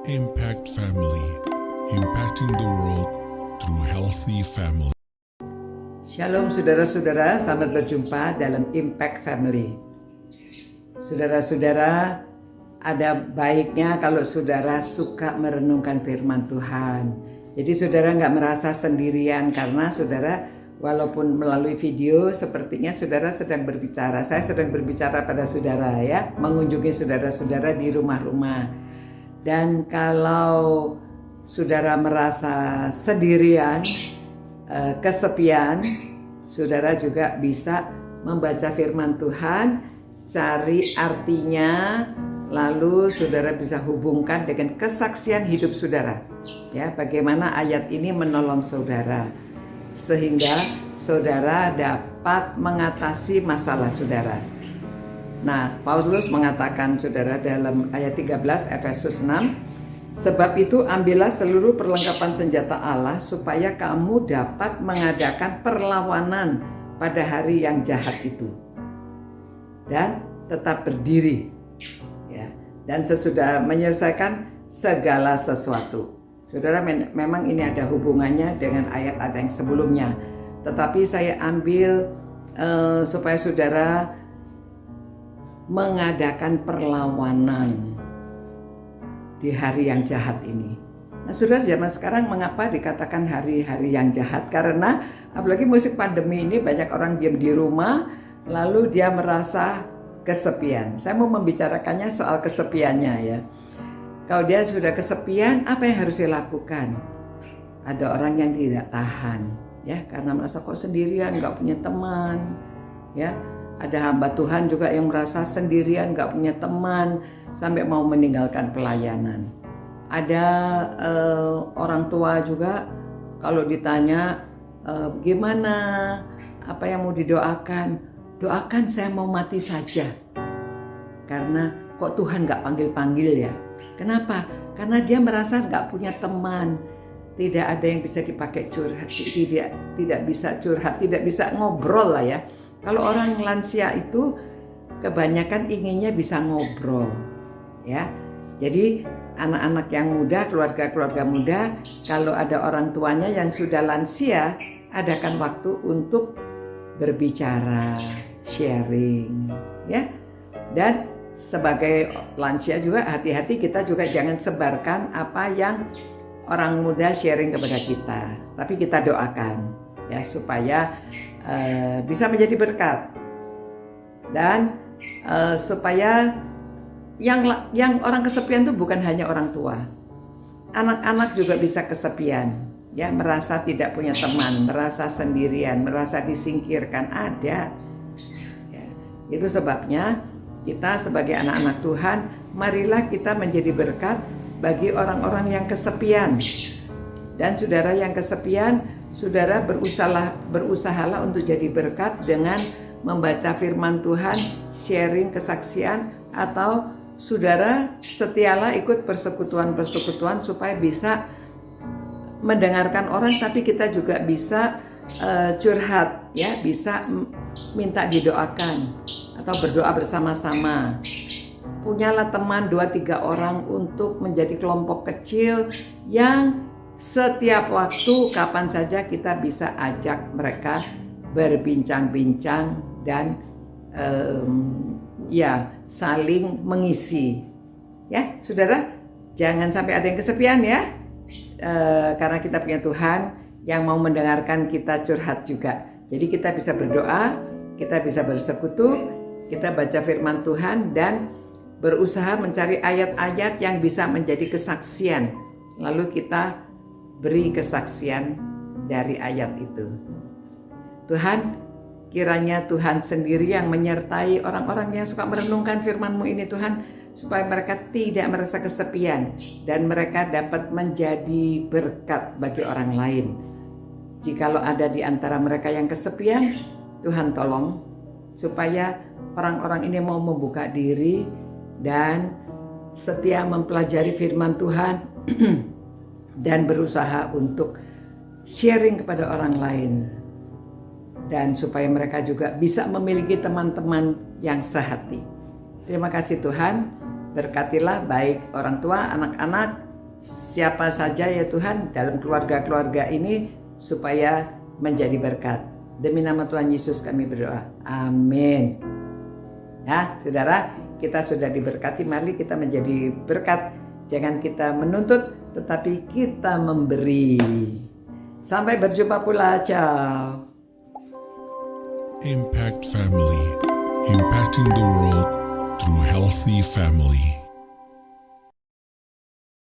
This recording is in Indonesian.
Impact Family, impacting the world through healthy family. Shalom saudara-saudara, selamat berjumpa dalam Impact Family. Saudara-saudara, ada baiknya kalau saudara suka merenungkan firman Tuhan. Jadi saudara nggak merasa sendirian karena saudara walaupun melalui video sepertinya saudara sedang berbicara. Saya sedang berbicara pada saudara ya, mengunjungi saudara-saudara di rumah-rumah. Dan kalau saudara merasa sendirian, kesepian, saudara juga bisa membaca firman Tuhan, cari artinya, lalu saudara bisa hubungkan dengan kesaksian hidup saudara. Ya, bagaimana ayat ini menolong saudara sehingga saudara dapat mengatasi masalah saudara. Nah, Paulus mengatakan saudara dalam ayat 13 Efesus 6, sebab itu ambillah seluruh perlengkapan senjata Allah supaya kamu dapat mengadakan perlawanan pada hari yang jahat itu dan tetap berdiri ya, dan sesudah menyelesaikan segala sesuatu. Saudara, memang ini ada hubungannya dengan ayat-ayat yang sebelumnya, tetapi saya ambil supaya saudara mengadakan perlawanan di hari yang jahat ini. Nah, saudara, zaman sekarang mengapa dikatakan hari-hari yang jahat? Karena apalagi musim pandemi ini banyak orang diam di rumah, lalu dia merasa kesepian. Saya mau membicarakannya soal kesepiannya ya. Kalau dia sudah kesepian, apa yang harus dilakukan? Ada orang yang tidak tahan ya, karena merasa kok sendirian, nggak punya teman ya. Ada hamba Tuhan juga yang merasa sendirian, gak punya teman, sampai mau meninggalkan pelayanan. Ada orang tua juga, kalau ditanya, gimana, apa yang mau didoakan? Doakan saya mau mati saja. Karena kok Tuhan gak panggil-panggil ya? Kenapa? Karena dia merasa gak punya teman. Tidak ada yang bisa dipakai curhat, tidak bisa curhat, tidak bisa ngobrol lah ya. Kalau orang lansia itu kebanyakan inginnya bisa ngobrol, ya. Jadi anak-anak yang muda, keluarga-keluarga muda, kalau ada orang tuanya yang sudah lansia, adakan waktu untuk berbicara, sharing, ya. Dan sebagai lansia juga hati-hati, kita juga jangan sebarkan apa yang orang muda sharing kepada kita, tapi kita doakan ya supaya bisa menjadi berkat dan supaya yang orang kesepian itu bukan hanya orang tua, anak-anak juga bisa kesepian ya, merasa tidak punya teman, merasa sendirian, merasa disingkirkan, ada ya. Itu sebabnya kita sebagai anak-anak Tuhan, marilah kita menjadi berkat bagi orang-orang yang kesepian. Dan saudara yang kesepian, saudara berusahalah untuk jadi berkat dengan membaca firman Tuhan, sharing kesaksian, atau saudara setialah ikut persekutuan-persekutuan supaya bisa mendengarkan orang, tapi kita juga bisa curhat ya, bisa minta didoakan atau berdoa bersama-sama. Punyalah teman 2-3 orang untuk menjadi kelompok kecil yang setiap waktu kapan saja kita bisa ajak mereka berbincang-bincang dan ya saling mengisi. Ya, saudara, jangan sampai ada yang kesepian ya, karena kita punya Tuhan yang mau mendengarkan kita curhat juga. Jadi kita bisa berdoa, kita bisa bersekutu, kita baca firman Tuhan dan berusaha mencari ayat-ayat yang bisa menjadi kesaksian. Lalu kita beri kesaksian dari ayat itu. Tuhan, kiranya Tuhan sendiri yang menyertai orang-orang yang suka merenungkan firman-Mu ini Tuhan, supaya mereka tidak merasa kesepian dan mereka dapat menjadi berkat bagi orang lain. Jikalau ada di antara mereka yang kesepian, Tuhan tolong supaya orang-orang ini mau membuka diri dan setia mempelajari firman Tuhan dan berusaha untuk sharing kepada orang lain, dan supaya mereka juga bisa memiliki teman-teman yang sehati. Terima kasih Tuhan, berkatilah baik orang tua, anak-anak, siapa saja ya Tuhan dalam keluarga-keluarga ini supaya menjadi berkat. Demi nama Tuhan Yesus kami berdoa. Amin. Ya, saudara, kita sudah diberkati, mari kita menjadi berkat. Jangan kita menuntut, tetapi kita memberi. Sampai berjumpa pula, ciao. Impact Family, impacting the world through healthy family.